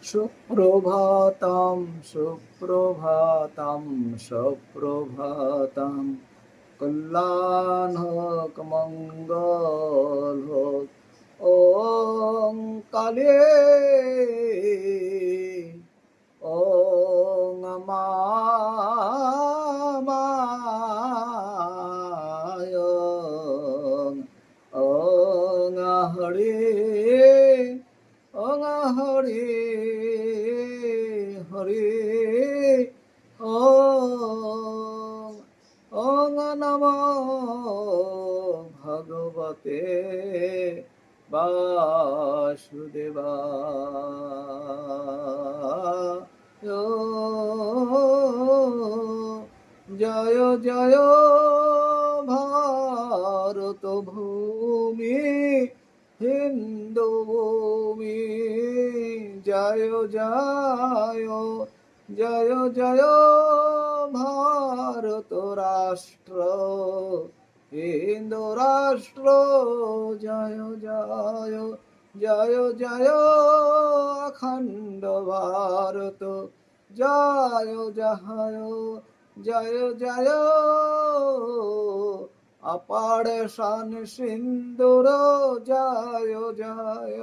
সুপ্রভাতম সুপ্রভাতম সুপ্রভাতম, কল্যাণ হোক মঙ্গল হোক। ওং কালে ওং মামায় ওং হরে ওং হরে হরে ওং ওং নমো ভগবতে বাসুদেবায়। জয় জয় ভারত ভূমি হিন্দু ভূমি, জয় জয় জয় জয় ভারত রাষ্ট্র হিন্দু রাষ্ট্র, জয় জয় জয় জয় অখণ্ড ভারত, জয় জয় জয় জয় অপার শান সিন্দুর, জয় জয়।